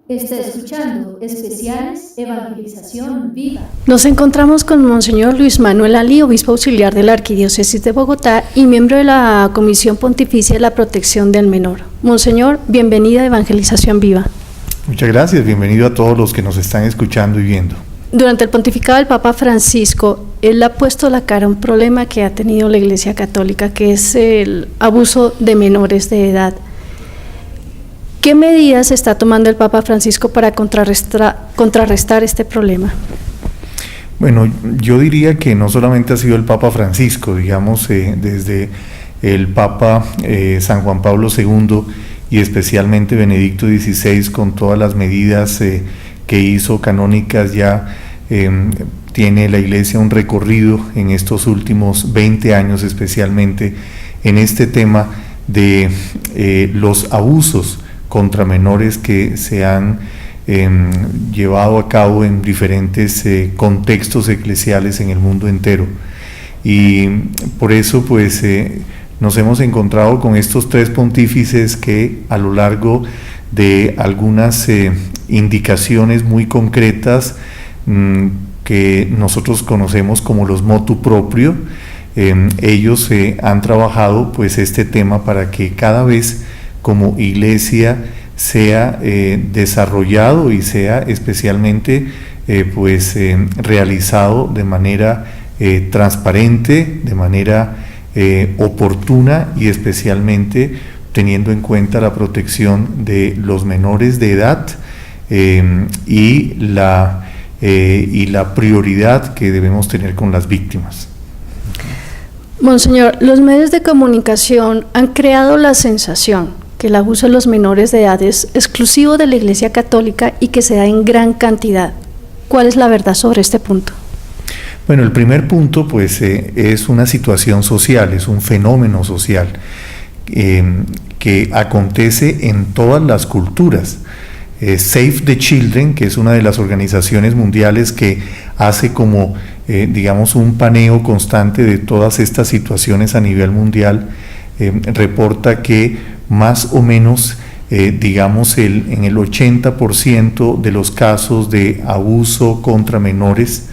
Está escuchando Especiales Evangelización Viva. Nos encontramos con Monseñor Luis Manuel Ali, obispo auxiliar de la Arquidiócesis de Bogotá y miembro de la Comisión Pontificia de la Protección del Menor. Monseñor, bienvenida a Evangelización Viva. Muchas gracias, bienvenido a todos los que nos están escuchando y viendo. Durante el pontificado del Papa Francisco, él ha puesto la cara a un problema que ha tenido la Iglesia Católica, que es el abuso de menores de edad. ¿Qué medidas está tomando el Papa Francisco para contrarrestar este problema? Bueno, yo diría que no solamente ha sido el Papa Francisco, digamos, desde el Papa San Juan Pablo II y especialmente Benedicto XVI, con todas las medidas que hizo canónicas, ya tiene la Iglesia un recorrido en estos últimos 20 años, especialmente en este tema de los abusos contra menores que se han llevado a cabo en diferentes contextos eclesiales en el mundo entero. Y por eso pues nos hemos encontrado con estos tres pontífices que a lo largo de algunas indicaciones muy concretas que nosotros conocemos como los motu proprio, ellos han trabajado pues este tema para que cada vez como Iglesia sea desarrollado y sea especialmente realizado de manera transparente, de manera oportuna y especialmente teniendo en cuenta la protección de los menores de edad y la prioridad que debemos tener con las víctimas. Monseñor, los medios de comunicación han creado la sensación que el abuso de los menores de edad es exclusivo de la Iglesia Católica y que se da en gran cantidad. ¿Cuál es la verdad sobre este punto? Bueno, el primer punto pues es una situación social, es un fenómeno social que acontece en todas las culturas. Save the Children, que es una de las organizaciones mundiales que hace como, digamos, un paneo constante de todas estas situaciones a nivel mundial, reporta que más o menos, en el 80% de los casos de abuso contra menores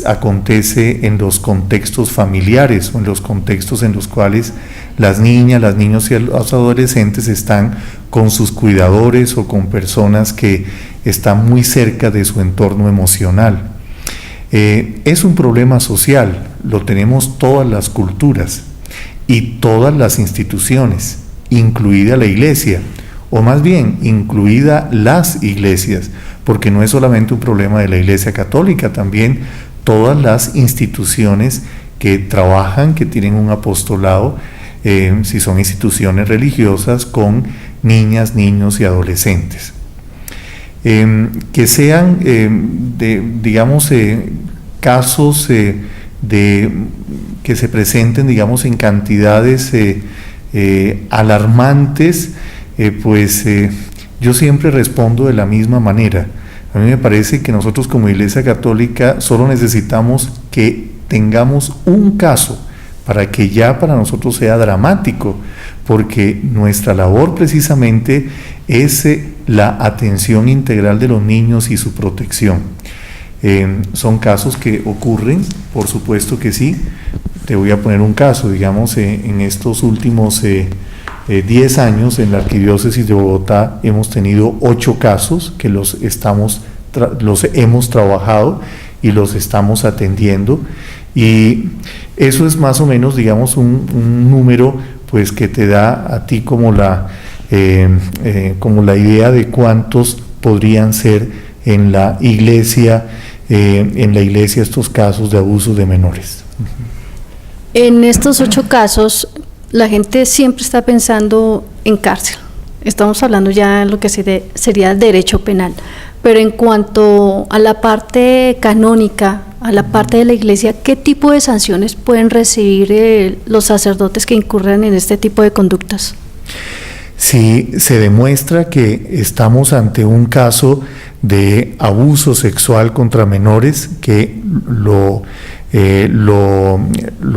acontece en los contextos familiares o en los contextos en los cuales las niñas, los niños y los adolescentes están con sus cuidadores o con personas que están muy cerca de su entorno emocional. Es un problema social, lo tenemos todas las culturas y todas las instituciones, incluida la Iglesia, o más bien, incluida las iglesias, porque no es solamente un problema de la Iglesia Católica, también todas las instituciones que trabajan, que tienen un apostolado, si son instituciones religiosas, con niñas, niños y adolescentes. Que sean, casos que se presenten, en cantidades alarmantes, yo siempre respondo de la misma manera. A mí me parece que nosotros como Iglesia Católica solo necesitamos que tengamos un caso para que ya para nosotros sea dramático, porque nuestra labor precisamente es la atención integral de los niños y su protección. Son casos que ocurren, por supuesto que sí. Te voy a poner un caso, en estos últimos 10 años en la Arquidiócesis de Bogotá hemos tenido 8 casos que los hemos trabajado y los estamos atendiendo, y eso es más o menos, un número pues que te da a ti como la idea de cuántos podrían ser en la iglesia estos casos de abuso de menores. En estos 8 casos, la gente siempre está pensando en cárcel. Estamos hablando ya de lo que sería derecho penal. Pero en cuanto a la parte canónica, a la parte de la Iglesia, ¿qué tipo de sanciones pueden recibir los sacerdotes que incurran en este tipo de conductas? Si se demuestra que estamos ante un caso de abuso sexual contra menores, que lo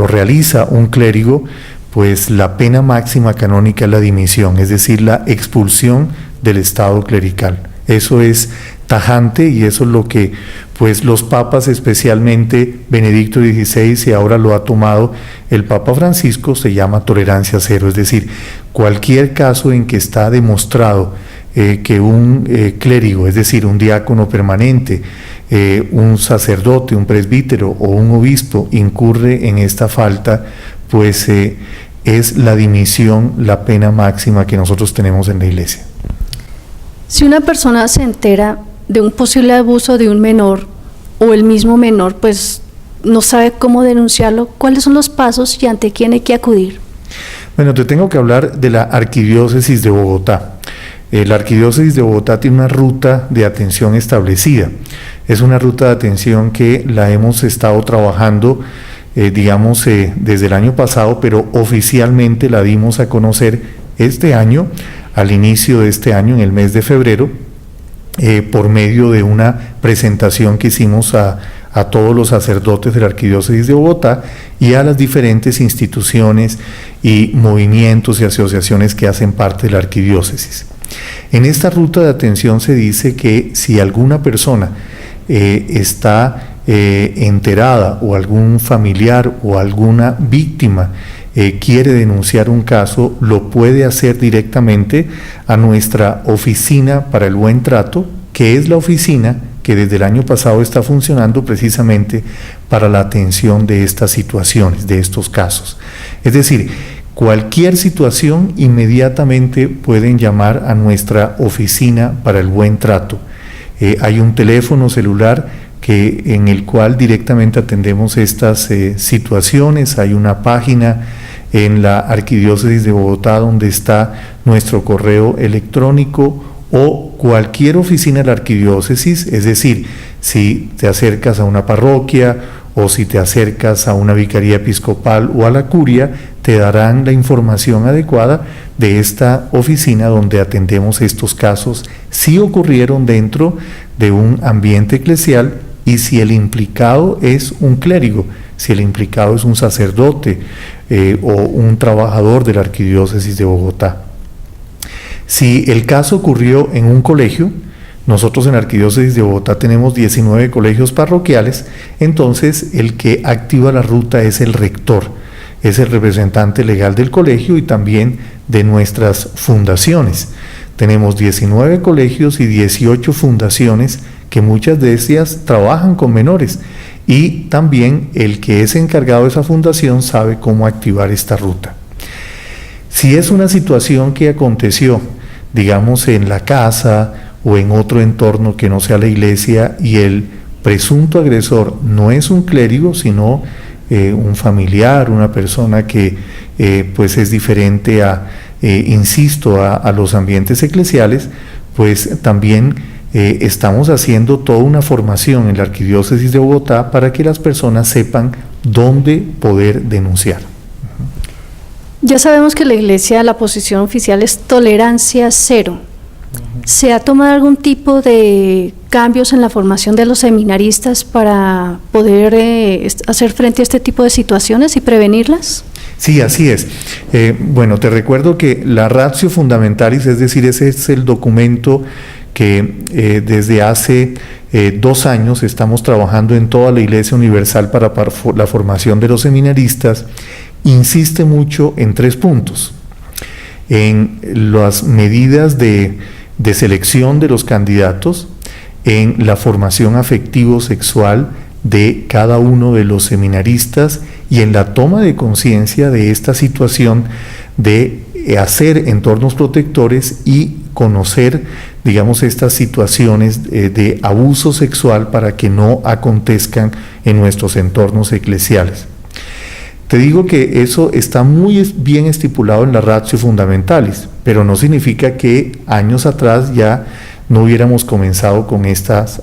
realiza un clérigo, pues la pena máxima canónica es la dimisión, es decir, la expulsión del estado clerical. Eso es tajante y eso es lo que pues los papas, especialmente Benedicto XVI y ahora lo ha tomado el Papa Francisco, se llama tolerancia cero, es decir, cualquier caso en que está demostrado que un clérigo, es decir, un diácono permanente, un sacerdote, un presbítero o un obispo incurre en esta falta, pues es la dimisión la pena máxima que nosotros tenemos en la Iglesia. Si una persona se entera de un posible abuso de un menor o el mismo menor, pues no sabe cómo denunciarlo, ¿cuáles son los pasos y ante quién hay que acudir? Bueno, te tengo que hablar de la Arquidiócesis de Bogotá. La Arquidiócesis de Bogotá tiene una ruta de atención establecida. Es una ruta de atención que la hemos estado trabajando, desde el año pasado, pero oficialmente la dimos a conocer este año, al inicio de este año, en el mes de febrero, por medio de una presentación que hicimos a todos los sacerdotes de la Arquidiócesis de Bogotá y a las diferentes instituciones y movimientos y asociaciones que hacen parte de la Arquidiócesis. En esta ruta de atención se dice que si alguna persona está enterada o algún familiar o alguna víctima quiere denunciar un caso, lo puede hacer directamente a nuestra oficina para el buen trato, que es la oficina que desde el año pasado está funcionando precisamente para la atención de estas situaciones, de estos casos. Es decir, cualquier situación inmediatamente pueden llamar a nuestra oficina para el buen trato. Hay un teléfono celular en el cual directamente atendemos estas situaciones, hay una página en la Arquidiócesis de Bogotá donde está nuestro correo electrónico o cualquier oficina de la Arquidiócesis, es decir, si te acercas a una parroquia o si te acercas a una vicaría episcopal o a la curia, te darán la información adecuada de esta oficina donde atendemos estos casos si ocurrieron dentro de un ambiente eclesial y si el implicado es un clérigo, si el implicado es un sacerdote o un trabajador de la Arquidiócesis de Bogotá. Si el caso ocurrió en un colegio, nosotros en la Arquidiócesis de Bogotá tenemos 19 colegios parroquiales, entonces el que activa la ruta es el rector, es el representante legal del colegio y también de nuestras fundaciones. Tenemos 19 colegios y 18 fundaciones que muchas de ellas trabajan con menores y también el que es encargado de esa fundación sabe cómo activar esta ruta. Si es una situación que aconteció, digamos, en la casa o en otro entorno que no sea la iglesia y el presunto agresor no es un clérigo, sino un familiar, una persona que pues es diferente a los ambientes eclesiales, pues también estamos haciendo toda una formación en la Arquidiócesis de Bogotá para que las personas sepan dónde poder denunciar. Ya sabemos que la Iglesia, la posición oficial es tolerancia cero. ¿Se ha tomado algún tipo de cambios en la formación de los seminaristas para poder hacer frente a este tipo de situaciones y prevenirlas? Sí, así es. Bueno, te recuerdo que la Ratio Fundamentalis, es decir, ese es el documento que desde hace 2 años estamos trabajando en toda la Iglesia Universal para la formación de los seminaristas, insiste mucho en 3 puntos. En las medidas de selección de los candidatos, en la formación afectivo-sexual de cada uno de los seminaristas y en la toma de conciencia de esta situación de hacer entornos protectores y conocer, digamos, estas situaciones de abuso sexual para que no acontezcan en nuestros entornos eclesiales. Te digo que eso está muy bien estipulado en la Ratio Fundamentalis, pero no significa que años atrás ya no hubiéramos comenzado con estas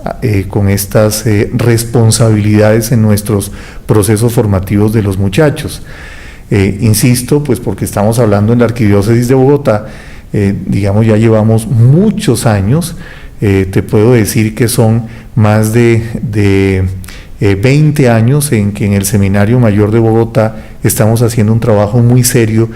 responsabilidades en nuestros procesos formativos de los muchachos. Insisto, pues porque estamos hablando en la Arquidiócesis de Bogotá, digamos ya llevamos muchos años, te puedo decir que son más de 20 años en que en el Seminario Mayor de Bogotá estamos haciendo un trabajo muy serio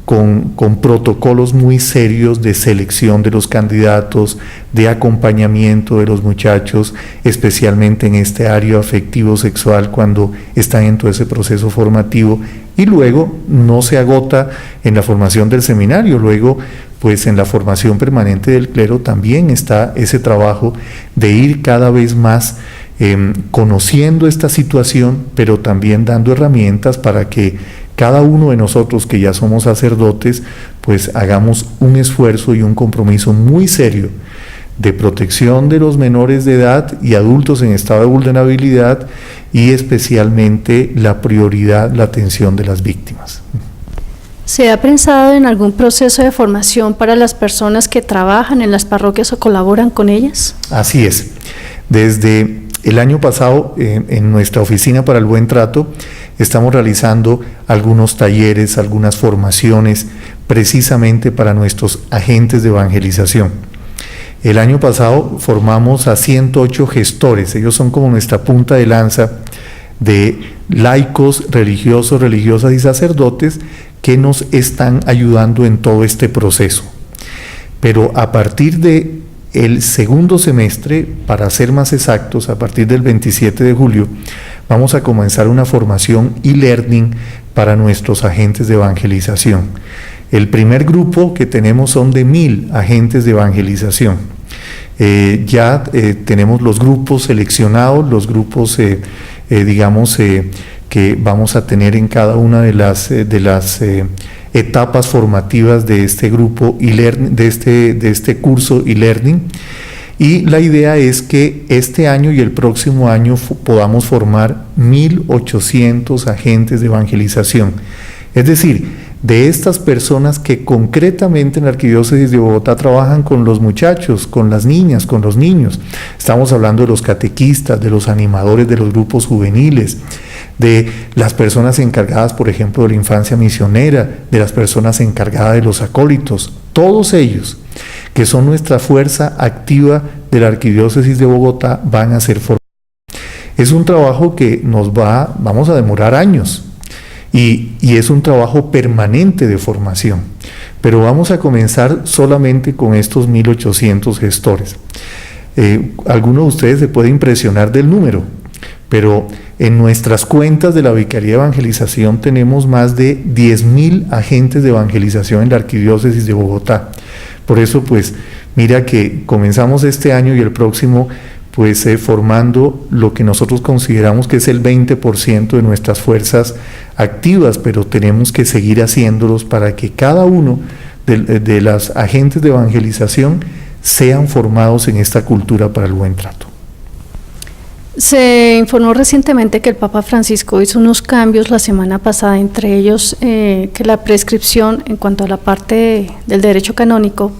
con protocolos muy serios de selección de los candidatos, de acompañamiento de los muchachos, especialmente en este área afectivo-sexual cuando están en todo ese proceso formativo, y luego no se agota en la formación del seminario, luego pues en la formación permanente del clero también está ese trabajo de ir cada vez más conociendo esta situación, pero también dando herramientas para que cada uno de nosotros que ya somos sacerdotes, pues hagamos un esfuerzo y un compromiso muy serio de protección de los menores de edad y adultos en estado de vulnerabilidad, y especialmente la prioridad, la atención de las víctimas. ¿Se ha pensado en algún proceso de formación para las personas que trabajan en las parroquias o colaboran con ellas? Así es. Desde el año pasado, en nuestra Oficina para el Buen Trato, estamos realizando algunos talleres, algunas formaciones, precisamente para nuestros agentes de evangelización. El año pasado formamos a 108 gestores, ellos son como nuestra punta de lanza de laicos, religiosos, religiosas y sacerdotes que nos están ayudando en todo este proceso. Pero a partir de el segundo semestre, para ser más exactos, a partir del 27 de julio, vamos a comenzar una formación e-learning para nuestros agentes de evangelización. El primer grupo que tenemos son de 1000 agentes de evangelización. Ya tenemos los grupos seleccionados, los grupos, que vamos a tener en cada una de las etapas formativas de este grupo e-learning, de este curso e-learning. Y la idea es que este año y el próximo año podamos formar 1.800 agentes de evangelización. Es decir, de estas personas que concretamente en la Arquidiócesis de Bogotá trabajan con los muchachos, con las niñas, con los niños. Estamos hablando de los catequistas, de los animadores de los grupos juveniles, de las personas encargadas, por ejemplo, de la infancia misionera, de las personas encargadas de los acólitos, todos ellos que son nuestra fuerza activa de la Arquidiócesis de Bogotá van a ser formados. Es un trabajo que vamos a demorar años y es un trabajo permanente de formación, pero vamos a comenzar solamente con estos 1.800 gestores. Alguno de ustedes se puede impresionar del número, pero en nuestras cuentas de la Vicaría de Evangelización tenemos más de 10.000 agentes de evangelización en la Arquidiócesis de Bogotá. Por eso, pues, mira que comenzamos este año y el próximo, pues, formando lo que nosotros consideramos que es el 20% de nuestras fuerzas activas, pero tenemos que seguir haciéndolos para que cada uno de los agentes de evangelización sean formados en esta cultura para el buen trato. Se informó recientemente que el Papa Francisco hizo unos cambios la semana pasada, entre ellos que la prescripción en cuanto a la parte del derecho canónico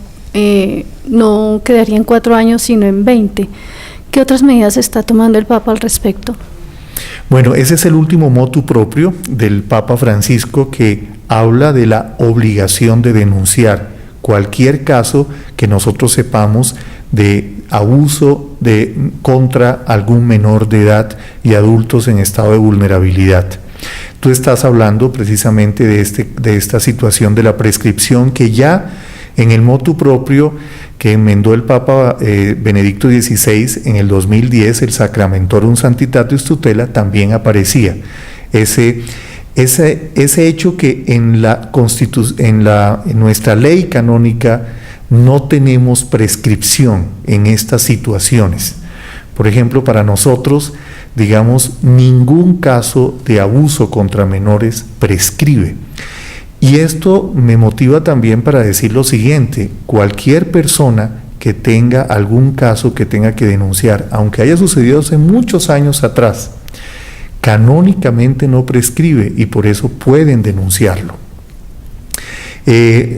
no quedaría en 4 años sino en 20. ¿Qué otras medidas está tomando el Papa al respecto? Bueno, ese es el último motu proprio del Papa Francisco, que habla de la obligación de denunciar cualquier caso que nosotros sepamos de abuso contra algún menor de edad y adultos en estado de vulnerabilidad. Tú estás hablando precisamente de esta situación de la prescripción, que ya en el motu propio que enmendó el Papa Benedicto XVI en el 2010, el Sacramentorum Sanctitatis Tutela, también aparecía ese hecho que en nuestra ley canónica no tenemos prescripción en estas situaciones. Por ejemplo, para nosotros, digamos, ningún caso de abuso contra menores prescribe. Y esto me motiva también para decir lo siguiente: cualquier persona que tenga algún caso que tenga que denunciar, aunque haya sucedido hace muchos años atrás, canónicamente no prescribe y por eso pueden denunciarlo.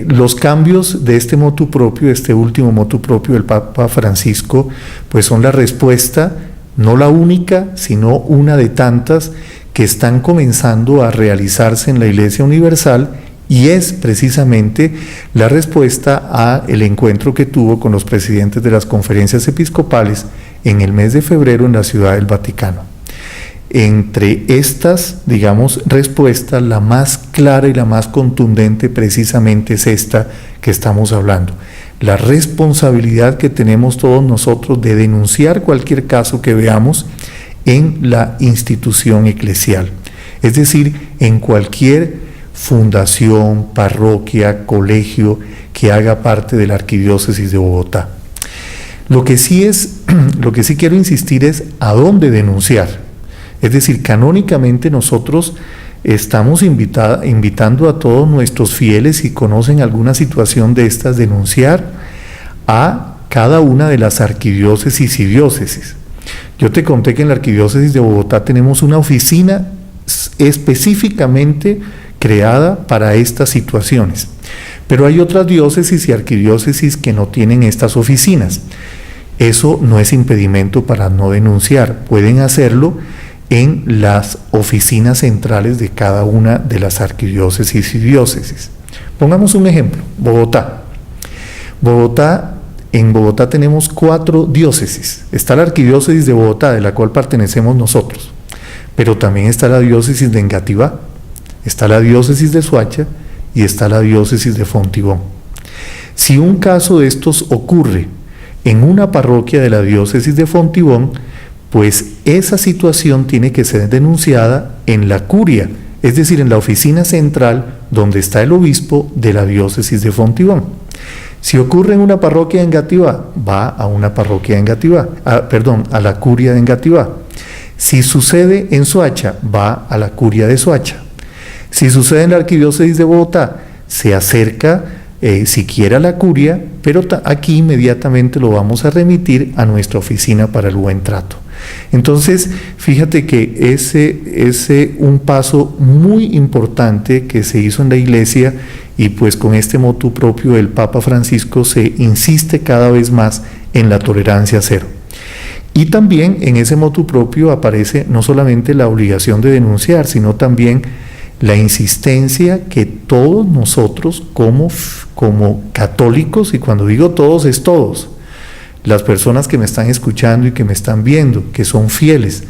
Los cambios de este motu propio, este último motu propio del Papa Francisco, pues son la respuesta, no la única, sino una de tantas que están comenzando a realizarse en la Iglesia Universal, y es precisamente la respuesta a el encuentro que tuvo con los presidentes de las conferencias episcopales en el mes de febrero en la Ciudad del Vaticano. entre estas, digamos, respuestas, la más clara y la más contundente precisamente es esta que estamos hablando. La responsabilidad que tenemos todos nosotros de denunciar cualquier caso que veamos en la institución eclesial, es decir, en cualquier fundación, parroquia, colegio que haga parte de la Arquidiócesis de Bogotá. Lo que sí quiero insistir es a dónde denunciar. Es decir, canónicamente nosotros estamos invitando a todos nuestros fieles, si conocen alguna situación de estas, denunciar a cada una de las arquidiócesis y diócesis. Yo te conté que en la Arquidiócesis de Bogotá tenemos una oficina específicamente creada para estas situaciones, pero hay otras diócesis y arquidiócesis que no tienen estas oficinas. Eso no es impedimento para no denunciar, pueden hacerlo en las oficinas centrales de cada una de las arquidiócesis y diócesis. Pongamos un ejemplo, Bogotá. En Bogotá tenemos 4 diócesis. Está la Arquidiócesis de Bogotá, de la cual pertenecemos nosotros, pero también está la diócesis de Engativá, está la diócesis de Soacha y está la diócesis de Fontibón. Si un caso de estos ocurre en una parroquia de la diócesis de Fontibón, pues esa situación tiene que ser denunciada en la curia, es decir, en la oficina central donde está el obispo de la diócesis de Fontibón. Si ocurre en una parroquia de Engativá, va a una parroquia de Engativá, a la curia de Engativá. Si sucede en Soacha, va a la curia de Soacha. Si sucede en la Arquidiócesis de Bogotá, se acerca siquiera a la curia, pero aquí inmediatamente lo vamos a remitir a nuestra oficina para el buen trato. Entonces, fíjate que ese un paso muy importante que se hizo en la Iglesia, y pues con este motu propio del Papa Francisco se insiste cada vez más en la tolerancia cero. Y también en ese motu propio aparece no solamente la obligación de denunciar, sino también la insistencia que todos nosotros como católicos, y cuando digo todos es todos, las personas que me están escuchando y que me están viendo, que son fieles,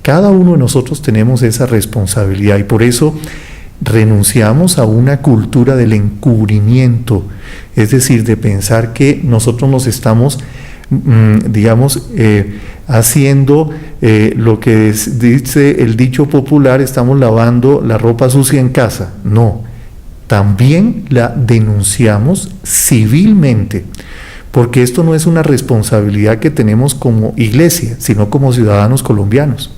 cada uno de nosotros tenemos esa responsabilidad, y por eso renunciamos a una cultura del encubrimiento, es decir, de pensar que nosotros nos estamos, haciendo lo que dice el dicho popular, estamos lavando la ropa sucia en casa. No, también la denunciamos civilmente, porque esto no es una responsabilidad que tenemos como iglesia, sino como ciudadanos colombianos.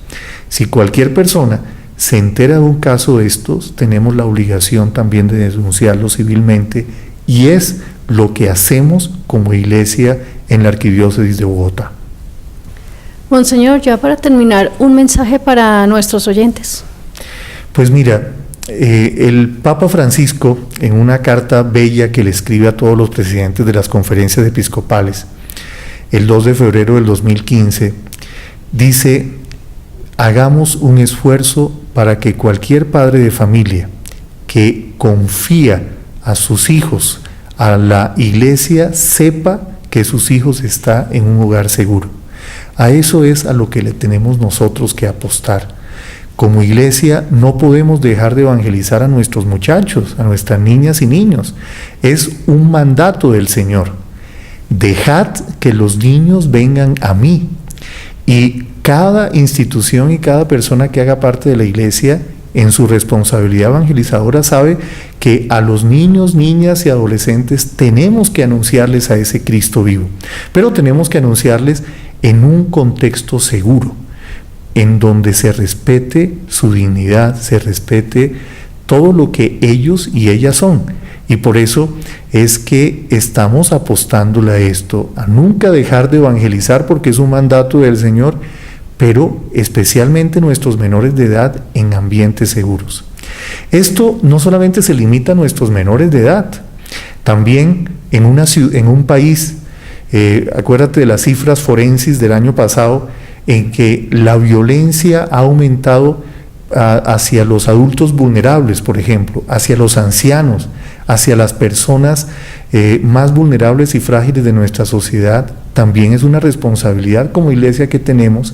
Si cualquier persona se entera de un caso de estos, tenemos la obligación también de denunciarlo civilmente, y es lo que hacemos como iglesia en la Arquidiócesis de Bogotá. Monseñor, ya para terminar, un mensaje para nuestros oyentes. Pues mira, el Papa Francisco, en una carta bella que le escribe a todos los presidentes de las conferencias episcopales, el 2 de febrero del 2015, dice: hagamos un esfuerzo para que cualquier padre de familia que confía a sus hijos a la iglesia sepa que sus hijos están en un hogar seguro. A eso es a lo que le tenemos nosotros que apostar. Como iglesia no podemos dejar de evangelizar a nuestros muchachos, a nuestras niñas y niños. Es un mandato del Señor. Dejad que los niños vengan a mí. Y cada institución y cada persona que haga parte de la iglesia, en su responsabilidad evangelizadora, sabe que a los niños, niñas y adolescentes tenemos que anunciarles a ese Cristo vivo, pero tenemos que anunciarles en un contexto seguro, en donde se respete su dignidad, se respete todo lo que ellos y ellas son. Y por eso es que estamos apostándole a esto, a nunca dejar de evangelizar, porque es un mandato del Señor, pero especialmente nuestros menores de edad en ambientes seguros. Esto no solamente se limita a nuestros menores de edad, también en un país, acuérdate de las cifras forenses del año pasado, en que la violencia ha aumentado hacia los adultos vulnerables, por ejemplo, hacia los ancianos, hacia las personas más vulnerables y frágiles de nuestra sociedad. También es una responsabilidad como iglesia que tenemos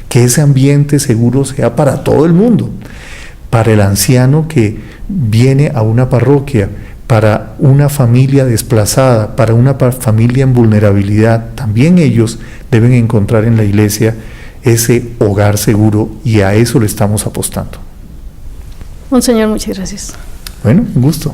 que ese ambiente seguro sea para todo el mundo, para el anciano que viene a una parroquia, para una familia desplazada, para una familia en vulnerabilidad. También ellos deben encontrar en la iglesia ese hogar seguro, y a eso le estamos apostando. Monseñor, muchas gracias. Bueno, un gusto.